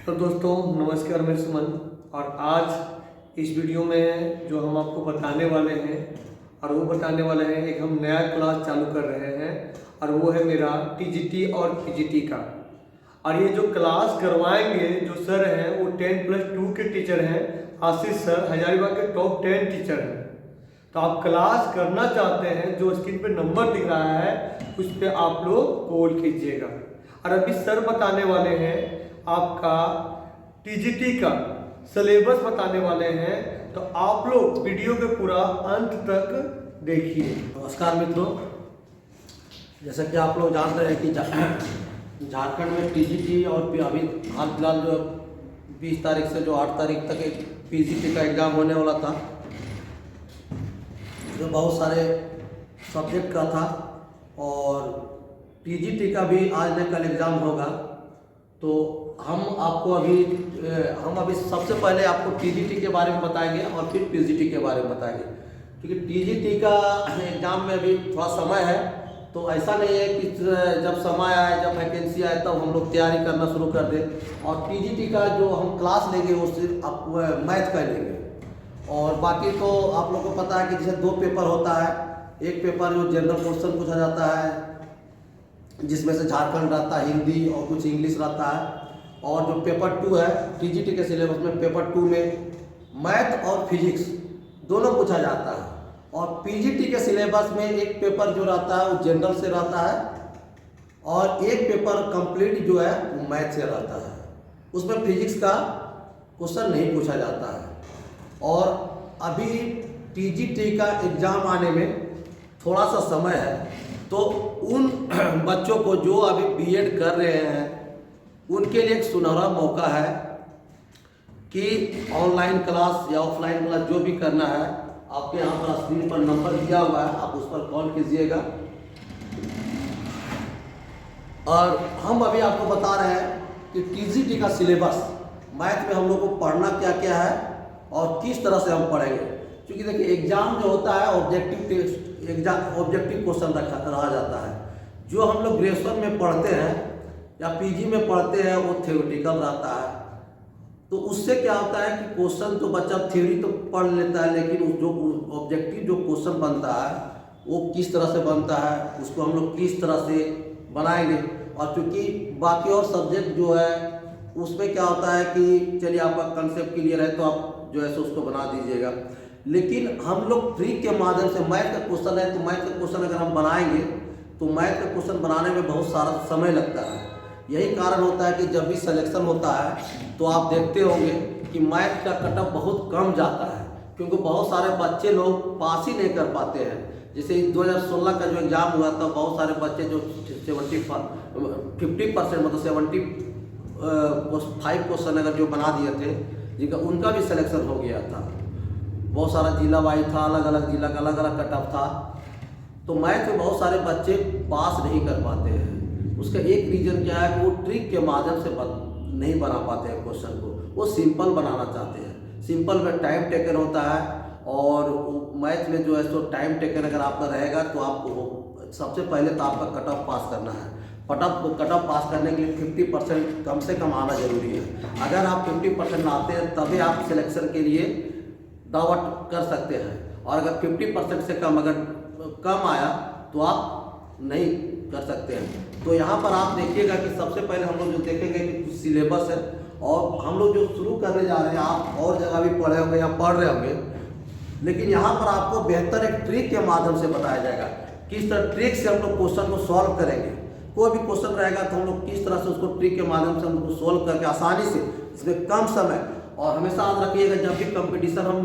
तो दोस्तों नमस्कार, मैं सुमन। और आज इस वीडियो में जो हम आपको बताने वाले हैं और वो बताने वाले हैं, एक हम नया क्लास चालू कर रहे हैं और वो है मेरा टीजीटी और पीजीटी का। और ये जो क्लास करवाएंगे जो सर हैं वो 10+2 के टीचर हैं। आशीष सर हजारीबाग के टॉप 10 टीचर हैं। तो आप क्लास करना चाहते हैं, जो स्क्रीन पे नंबर दिख रहा है उस पर आप लोग कॉल कीजिएगा। और अभी सर बताने वाले हैं आपका टीजीटी का सिलेबस बताने वाले हैं, तो आप लोग वीडियो के पूरा अंत तक देखिए। नमस्कार मित्रों, जैसा कि आप लोग जान रहे हैं कि झारखंड में टीजीटी और अभी हाल फिलहाल जो 20 तारीख से जो 8 तारीख तक एक पीजीटी का एग्ज़ाम होने वाला था, जो बहुत सारे सब्जेक्ट का था। और टीजीटी का भी आज न कल एग्ज़ाम होगा। तो हम अभी सबसे पहले आपको टीजीटी के बारे में बताएंगे और फिर पीजीटी के बारे में बताएंगे, क्योंकि टीजीटी का एग्ज़ाम में अभी थोड़ा समय है। तो ऐसा नहीं है कि जब समय आए, जब वैकेंसी आए तब हम लोग तैयारी करना शुरू कर दें। और टीजीटी का जो हम क्लास लेंगे वो सिर्फ आप मैथ का लेंगे। और बाकी तो आप लोगों को पता है कि जैसे 2 पेपर होता है। एक पेपर जो जनरल क्वेश्चन पूछा जाता है, जिसमें से झारखंड रहता है, हिंदी और कुछ इंग्लिश रहता है। और जो पेपर 2 है टीजीटी के सिलेबस में, पेपर 2 में मैथ और फिजिक्स दोनों पूछा जाता है। और पीजीटी के सिलेबस में एक पेपर जो रहता है वो जनरल से रहता है और एक पेपर कंप्लीट जो है वो मैथ से रहता है। उसमें फिजिक्स का क्वेश्चन नहीं पूछा जाता है। और अभी टीजीटी का एग्ज़ाम आने में थोड़ा सा समय है। तो उन बच्चों को जो अभी बीएड कर रहे हैं उनके लिए एक सुनहरा मौका है कि ऑनलाइन क्लास या ऑफलाइन क्लास जो भी करना है, आपके यहाँ पर स्क्रीन पर नंबर दिया हुआ है, आप उस पर कॉल कीजिएगा। और हम अभी आपको बता रहे हैं कि टीजीटी का सिलेबस मैथ में हम लोग को पढ़ना क्या क्या है और किस तरह से हम पढ़ेंगे। क्योंकि देखिए एग्ज़ाम जो होता है ऑब्जेक्टिव क्वेश्चन रहा जाता है। जो हम लोग ग्रेजुएशन में पढ़ते हैं या पीजी में पढ़ते हैं वो थ्योरेटिकल रहता है। तो उससे क्या होता है कि क्वेश्चन तो बच्चा थ्योरी तो पढ़ लेता है, लेकिन जो ऑब्जेक्टिव जो क्वेश्चन बनता है वो किस तरह से बनता है, उसको हम लोग किस तरह से बनाएंगे। और चूँकि बाकी और सब्जेक्ट जो है उसमें क्या होता है कि चलिए आपका कंसेप्ट क्लियर है तो आप जो है सो उसको बना दीजिएगा। लेकिन हम लोग ट्रिक के माध्यम से, मैथ का क्वेश्चन है तो मैथ का क्वेश्चन अगर हम बनाएंगे तो मैथ का क्वेश्चन बनाने में बहुत सारा समय लगता है। यही कारण होता है कि जब भी सिलेक्शन होता है तो आप देखते होंगे कि मैथ का कट ऑफ बहुत कम जाता है, क्योंकि बहुत सारे बच्चे लोग पास ही नहीं कर पाते हैं। जैसे 2016 का जो एग्ज़ाम हुआ था, बहुत सारे बच्चे जो 50% मतलब 75 क्वेश्चन अगर जो बना दिए थे, जिनका उनका भी सिलेक्शन हो गया था। बहुत सारा जिला वाइज था, अलग अलग जिला का अलग अलग कट ऑफ था। तो मैथ में बहुत सारे बच्चे पास नहीं कर पाते हैं। उसका एक रीज़न क्या है कि वो ट्रिक के माध्यम से नहीं बना पाते हैं क्वेश्चन को, वो सिंपल बनाना चाहते हैं। सिंपल में टाइम टेकन होता है, और मैथ में जो है तो टाइम टेकन अगर आपका रहेगा तो आपको सबसे पहले तो आपका कट ऑफ पास करना है। कट ऑफ पास करने के लिए 50% कम से कम आना जरूरी है। अगर आप 50% आते हैं तभी आप सिलेक्शन के लिए दावा कर सकते हैं। और अगर 50% से कम आया तो आप नहीं कर सकते हैं। तो यहाँ पर आप देखिएगा कि सबसे पहले हम लोग जो देखेंगे कि सिलेबस है, और हम लोग जो शुरू करने जा रहे हैं, आप और जगह भी पढ़े होंगे या पढ़ रहे होंगे, लेकिन यहाँ पर आपको बेहतर एक ट्रिक के माध्यम से बताया जाएगा किस तरह ट्रिक से हम लोग क्वेश्चन को सॉल्व करेंगे। कोई भी क्वेश्चन रहेगा तो हम लोग किस तरह से उसको ट्रिक के माध्यम से हम लोग सॉल्व करके आसानी से, इसमें कम समय। और हमेशा याद रखिएगा जब भी कंपटीशन हम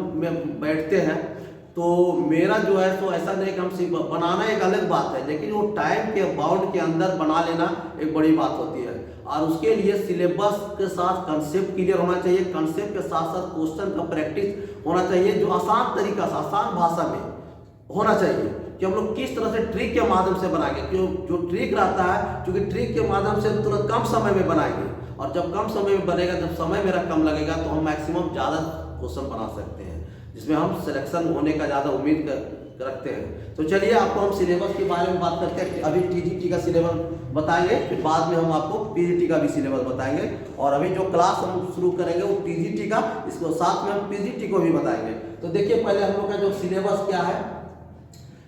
बैठते हैं तो मेरा जो है तो ऐसा नहीं कि हम सिर्फ बनाना एक अलग बात है, लेकिन वो टाइम के बाउंड के अंदर बना लेना एक बड़ी बात होती है। और उसके लिए सिलेबस के साथ कंसेप्ट क्लियर होना चाहिए, कंसेप्ट के साथ साथ क्वेश्चन का प्रैक्टिस होना चाहिए, जो आसान तरीका से, आसान भाषा में होना चाहिए कि हम लोग किस तरह से ट्रिक के माध्यम से बनाएंगे। क्यों जो ट्रिक रहता है, क्योंकि ट्रिक के माध्यम से तुरंत कम समय में बनाएंगे, और जब कम समय में बनेगा, जब समय मेरा कम लगेगा तो हम मैक्सिमम ज़्यादा क्वेश्चन बना सकते हैं, जिसमें हम सिलेक्शन होने का ज़्यादा उम्मीद रखते हैं। तो चलिए आपको हम सिलेबस के बारे में बात करते हैं। अभी टीजीटी का सिलेबस बताएंगे, फिर बाद में हम आपको पीजीटी का भी सिलेबस बताएंगे, और अभी जो क्लास हम शुरू करेंगे वो टीजीटी का, इसको साथ में हम पीजीटी को भी बताएंगे। तो देखिए पहले हम लोग का जो सिलेबस क्या है,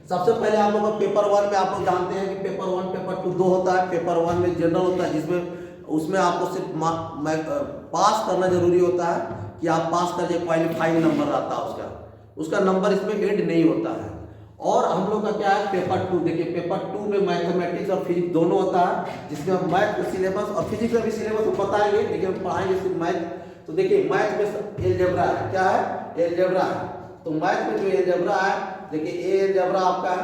सबसे पहले आप लोग का पेपर 1 में आप लोग जानते हैं कि पेपर 1 पेपर 2 दो होता है। पेपर 1 में जनरल होता है, जिसमें उसमें आपको सिर्फ पास करना जरूरी होता है कि आप पास कर जाए, क्वालिफाइंग नंबर रहता है उसका नंबर इसमें ऐड नहीं होता है। और हम लोग का क्या है पेपर 2, देखिए पेपर 2 में मैथमेटिक्स और फिजिक्स दोनों होता है, जिसमें हम मैथ का सिलेबस और फिजिक्स का भी सिलेबस हम बताएंगे, लेकिन हम पढ़ाएंगे सिर्फ मैथ। तो देखिए मैथ में एलजेब्रा है, क्या है एलजेब्रा है। तो मैथ में जो एलजेब्रा है, देखिए ये एलजेब्रा आपका है।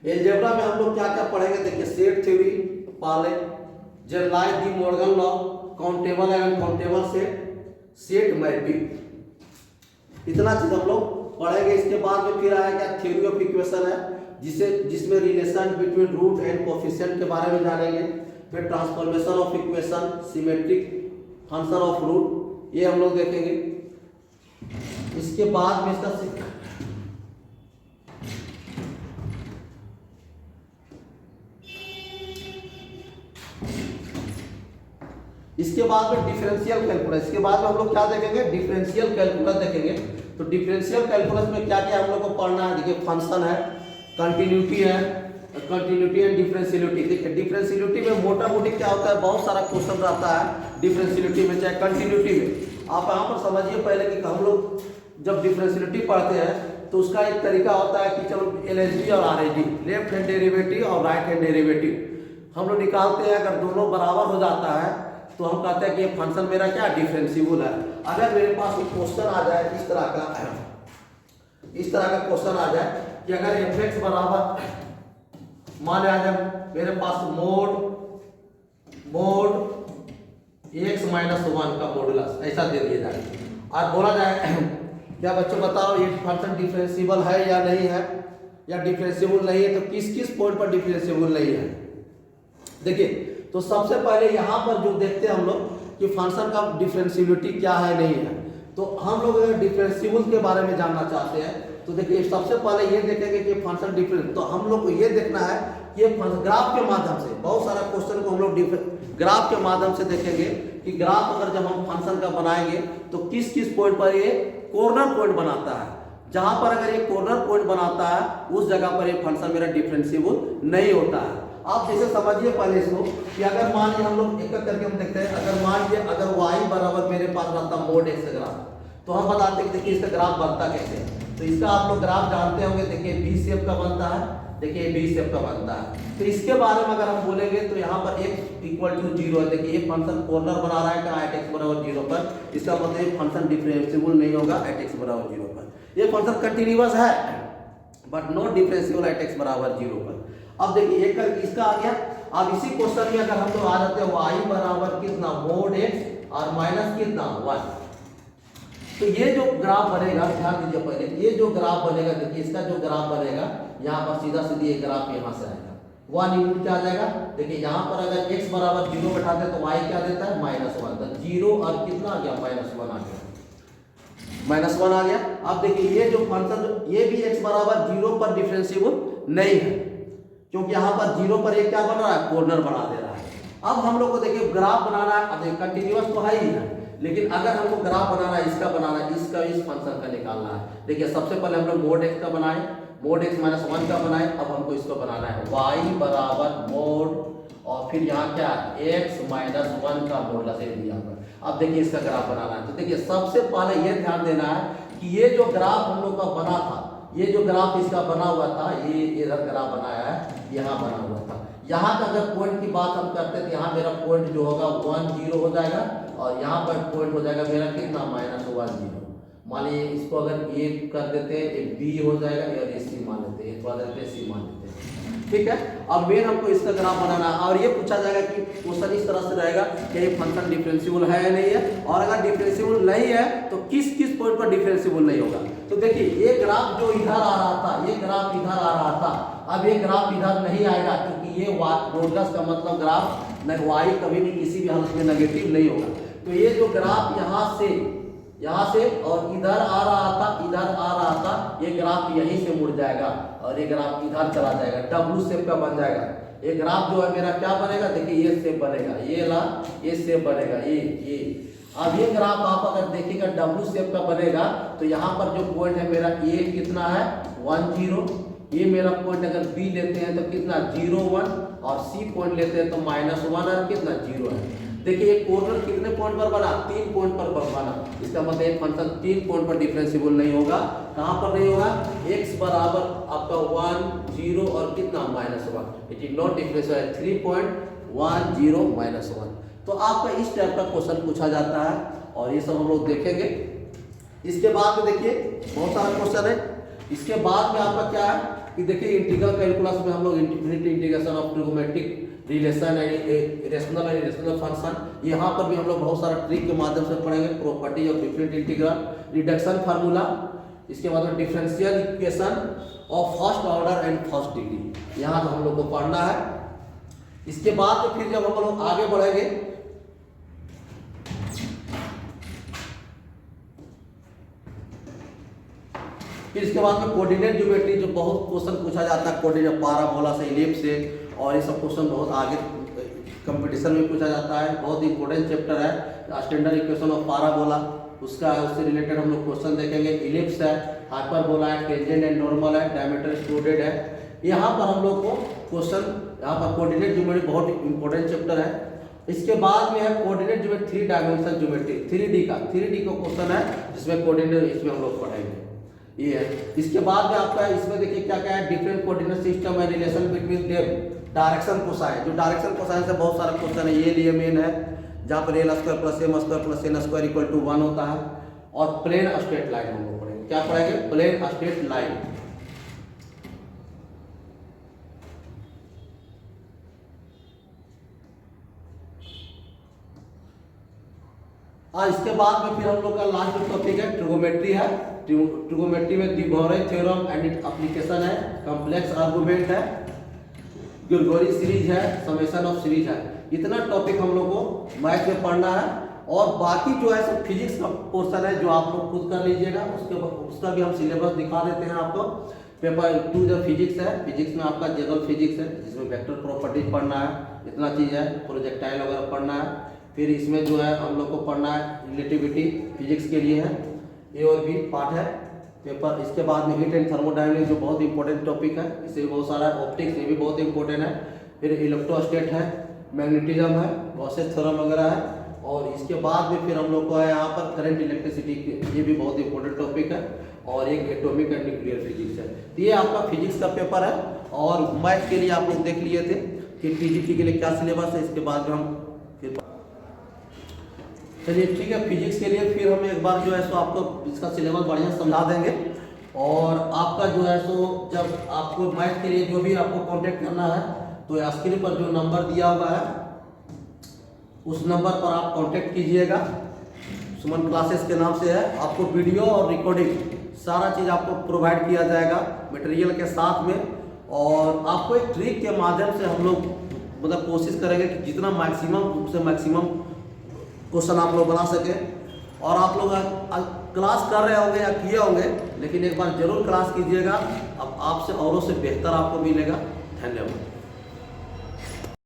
एलजेब्रा में हम लोग क्या क्या पढ़ेंगे, देखिए सेट थ्योरी पहले, generalised De Morgan law, countable and uncountable set mapping, इतना चीज हम लोग पढ़ेंगे। इसके बाद में फिर आएगा थ्योरी ऑफ इक्वेशन है, जिसमें relation between root and coefficient के बारे में जानेंगे। फिर transformation of equation, symmetric function of root, ये हम लोग देखेंगे। इसके बाद में इसके बाद में डिफरेंशियल कैलकुलस, इसके बाद में हम लोग क्या देखेंगे डिफरेंशियल कैलकुलस देखेंगे। तो डिफरेंशियल कैलकुलस में क्या क्या हम लोग को पढ़ना है, देखिए फंक्शन है, कंटिन्यूटी है, कंटिन्यूटी एंड डिफरेंशियलिटी। देखिए डिफरेंशियलिटी में मोटा मोटी क्या होता है, बहुत सारा क्वेश्चन रहता है डिफरेंशियलिटी में, चाहे कंटिन्यूटी में। आप यहाँ पर समझिए पहले कि हम लोग जब डिफरेंशियलिटी पढ़ते हैं तो उसका एक तरीका होता है कि चलो एलएचडी और आरएचडी, लेफ्ट हैंड डेरिवेटिव और राइट हैंड डेरिवेटिव हम लोग निकालते हैं। अगर दोनों बराबर हो जाता है तो हम कहते हैं कि ये फंक्शन मेरा क्या डिफरेंशिएबल है। अगर मेरे पास एक क्वेश्चन आ जाए इस तरह का क्वेश्चन आ जाए कि अगर fx बराबर मान आ जाए मेरे पास मोड x - 1 का मॉडुलस ऐसा दे दिया जाए, और बोला जाए क्या बच्चों बताओ ये फंक्शन डिफरेंशिएबल है या नहीं है, या डिफरेंशिएबल नहीं है, तो किस किस पॉइंट पर डिफरेंशिएबल नहीं है। देखिए तो सबसे पहले यहाँ पर जो देखते हैं हम लोग कि फंक्शन का डिफरेंशिएबिलिटी क्या है नहीं है। तो हम लोग अगर डिफरेंशिएबल के बारे में जानना चाहते हैं तो देखिए सबसे पहले ये देखेंगे कि फंक्शन डिफरेंस, तो हम लोग को ये देखना है कि ग्राफ के माध्यम से, बहुत सारा क्वेश्चन को हम लोग ग्राफ के माध्यम से देखेंगे कि ग्राफ अगर जब हम फंक्शन का बनाएंगे तो किस किस पॉइंट पर ये कॉर्नर पॉइंट बनाता है। जहां पर अगर ये कॉर्नर पॉइंट बनाता है उस जगह पर ये फंक्शन मेरा डिफरेंशिएबल नहीं होता है। आप जैसे समझिए पहले इसको कि अगर मान लीजिए हम लोग एक करके हम देखते हैं, अगर मान लीजिए अगर y बराबर मेरे पास रहता मोड x का ग्राफ, तो हम बताते हैं कि देखिए इसका ग्राफ बनता कैसे है। तो इसका आप लोग ग्राफ जानते होंगे, देखिए बी शेप का बनता है, देखिए बी शेप का बनता है। तो इसके बारे में अगर हम बोलेंगे तो यहाँ पर x = 0 है। देखिए ये फंक्शन कॉर्नर बना रहा है कहाँ x = 0 पर, इसका मतलब ये फंक्शन डिफरेंशिएबल नहीं होगा x = 0 पर। ये फंक्शन कंटिन्यूअस है बट नॉट डिफरेंशिएबल x = 0 पर। अब देखिए एक इसका आ गया। अब इसी क्वेश्चन में अगर हम लोग आ जाते हैं y बराबर कितना मोड x और माइनस कितना 1, तो ये जो ग्राफ बनेगा, ध्यान दीजिए पहले, ये जो ग्राफ बनेगा, देखिए इसका जो ग्राफ बनेगा यहाँ पर सीधा सीधी ये ग्राफ यहाँ से आएगा, 1 यूनिट क्या आ जाएगा। देखिए यहाँ पर अगर x बराबर 0 बैठाते हैं तो y क्या देता है -1, तो 0 और कितना आ गया -1 आ गया, -1 आ गया। अब देखिए ये जो फंक्शन ये भी x बराबर 0 पर डिफरेंशिएबल नहीं है, क्योंकि यहाँ पर 0 पर ये क्या बन रहा है कॉर्नर बना दे रहा है। अब हम लोग को देखिए ग्राफ बनाना है, अब कंटिन्यूअस तो है ही है, लेकिन अगर हमको ग्राफ बनाना है, इसका बनाना है, इसका इस फंक्शन का निकालना है। देखिए सबसे पहले हम लोग मोड x का बनाए, मोड x - 1 का बनाए। अब हमको इसको बनाना है y बराबर मोड और फिर यहाँ क्या x - 1 का मॉडुलस दिया पर। अब देखिए इसका ग्राफ बनाना है। तो देखिए सबसे पहले ये ध्यान देना है कि ये जो ग्राफ हम लोग का बना था, ये जो ग्राफ इसका बना हुआ था, ये इधर ग्राफ बनाया है, यहाँ बना हुआ था। यहाँ का अगर पॉइंट की बात हम करते हैं तो यहाँ मेरा पॉइंट जो होगा 1 0 हो जाएगा, और यहाँ पर पॉइंट हो जाएगा मेरा कितना -1 0। मान लीजिए इसको अगर ये कर देते हैं, एक बी हो जाएगा और ये सी मान लेते हैं, सी मान लेते हैं, ठीक है। अब मेन हमको इसका ग्राफ बनाना है, और ये पूछा जाएगा कि क्वेश्चन इस तरह से रहेगा कि ये फंक्शन डिफरेंशिएबल है या नहीं है, और अगर डिफरेंशिएबल नहीं है तो किस किस पॉइंट पर डिफरेंशिएबल नहीं होगा। तो देखिए ये ग्राफ जो इधर आ रहा था, ये ग्राफ इधर आ रहा था, अब ये ग्राफ इधर नहीं आएगा, क्योंकि ये मॉडुलस का मतलब ग्राफ y कभी भी किसी भी हालत में नेगेटिव नहीं होगा। तो ये जो ग्राफ यहाँ से यहाँ से और इधर आ रहा था, इधर आ रहा था, ये ग्राफ यहीं से मुड़ जाएगा और ये ग्राफ इधर चला जाएगा, डब्लू शेप का बन जाएगा। ये ग्राफ जो है मेरा क्या बनेगा, देखिए ये शेप बनेगा, ये शेप बनेगा, ये। अब ये ग्राफ आप अगर देखिएगा डब्लू शेप का बनेगा तो यहाँ पर जो पॉइंट है मेरा ए कितना है 1 0, ये मेरा पॉइंट अगर बी लेते हैं तो कितना 0 1 और सी पॉइंट लेते हैं तो -1 और कितना 0 है। देखिए एक कॉर्नर कितने पॉइंट पर बना, 3 पॉइंट पर बना। इसका मतलब एक फंक्शन 3 पॉइंट पर डिफरेंशिएबल नहीं होगा। कहाँ पर नहीं होगा, x बराबर आपका 1 0 और कितना -1, इट इज नॉट डिफरेंशिएबल 3.10 -1। तो आपका इस टाइप का क्वेश्चन पूछा जाता है और ये सब हम लोग देखेंगे। इसके बाद में देखिए बहुत सारा क्वेश्चन है। इसके बाद में आपका क्या है कि देखिए इंटीग्रल कैलकुलस में हम लोग infinity integration of trigonometric relation and rational function, यहाँ पर भी हम लोग बहुत सारा ट्रिक के माध्यम से पढ़ेंगे। Property of different integral, reduction formula, इसके बाद में differential equation of first order and first degree, यहाँ तो हम लोग को पढ़ना है। इसके बाद में फिर जब हम लोग आगे बढ़ेंगे फिर इसके बाद में कोऑर्डिनेट ज्योमेट्री, जो बहुत क्वेश्चन पूछा जाता है कोऑर्डिनेट पाराबोला से, इलिप्स से, और ये सब क्वेश्चन बहुत आगे कंपटीशन में पूछा जाता है। बहुत इंपॉर्टेंट चैप्टर है स्टैंडर्ड इक्वेशन ऑफ पाराबोला, उसका उससे रिलेटेड हम लोग क्वेश्चन देखेंगे। इलिप्स है, हाइपरबोला है, टेंजेंट एंड नॉर्मल है, डायमीटर एक्सट्रूडेड है। यहाँ पर हम लोग को क्वेश्चन, यहाँ पर कोऑर्डिनेट ज्योमेट्री बहुत इंपॉर्टेंट चैप्टर है। इसके बाद में है coordinate geometry 3 dimension geometry, 3D का क्वेश्चन है जिसमें कोऑर्डिनेट, इसमें हम लोग पढ़ेंगे ये है। इसके बाद में आपका इसमें देखिए क्या क्या है, डिफरेंट कोऑर्डिनेट सिस्टम है, relation between them, direction cosine, जो डायरेक्शन कोसाइन से बहुत सारा क्वेश्चन है, ये लिए मेन है जहाँ पर l² + m² + n² = 1 होता है। और प्लेन स्ट्रेट लाइन हम लोग पढ़ेंगे, क्या पढ़ेंगे, प्लेन स्ट्रेट लाइन। इसके बाद में फिर हम लोग का लास्ट टॉपिक है ट्रिगोमेट्री है। ट्रिगोमेट्री में दी गौरे थ्योरम एंड इट एप्लीकेशन है, कॉम्प्लेक्स आर्गुमेंट है, ग्रेगोरी सीरीज है, समेशन ऑफ सीरीज है। इतना टॉपिक हम लोग को मैथ में पढ़ना है। और बाकी जो है सब फिजिक्स का पोर्शन है जो आप लोग खुद कर लीजिएगा, उसका भी हम सिलेबस दिखा देते हैं आपको। पेपर 2 जो फिजिक्स है, फिजिक्स में आपका जनरल फिजिक्स है जिसमें वेक्टर प्रॉपर्टीज पढ़ना है, इतना चीज़ है, प्रोजेक्टाइल वगैरह पढ़ना है। फिर इसमें जो है हम लोग को पढ़ना है रिलेटिविटी, फिजिक्स के लिए है, ए और बी पार्ट है पेपर। इसके बाद में हीट एंड थर्मोडायनेमिक्स जो बहुत इंपॉर्टेंट टॉपिक है, इससे भी बहुत सारा, ऑप्टिक्स ये भी बहुत इंपॉर्टेंट है। फिर इलेक्ट्रोस्टेट है, मैग्नेटिज्म है, गॉसेस थ्योरम वगैरह है। और इसके बाद में फिर हम लोग को है यहाँ पर करंट इलेक्ट्रिसिटी, ये भी बहुत इंपॉर्टेंट टॉपिक है। और एक एटॉमिक एंड न्यूक्लियर फिजिक्स है। तो ये आपका फिजिक्स का पेपर है। और मैथ के लिए आप लोग देख लिए थे कि टीजीटी के लिए क्या सिलेबस है। इसके बाद में हम फिर चलिए ठीक है, फिजिक्स के लिए फिर हम एक बार जो है सो आपको इसका सिलेबस बढ़िया समझा देंगे। और आपका जो है सो जब आपको मैथ के लिए जो भी आपको कांटेक्ट करना है तो स्क्रीन पर जो नंबर दिया हुआ है उस नंबर पर आप कांटेक्ट कीजिएगा। सुमन क्लासेस के नाम से है। आपको वीडियो और रिकॉर्डिंग सारा चीज़ आपको प्रोवाइड किया जाएगा मटेरियल के साथ में। और आपको एक ट्रिक के माध्यम से हम लोग मतलब कोशिश करेंगे कि जितना मैक्सिमम से मैक्सिमम क्वेश्चन आप लोग बना सकें। और आप लोग क्लास कर रहे होंगे या किए होंगे, लेकिन एक बार जरूर क्लास कीजिएगा, अब आपसे औरों से बेहतर आपको मिलेगा। धन्यवाद।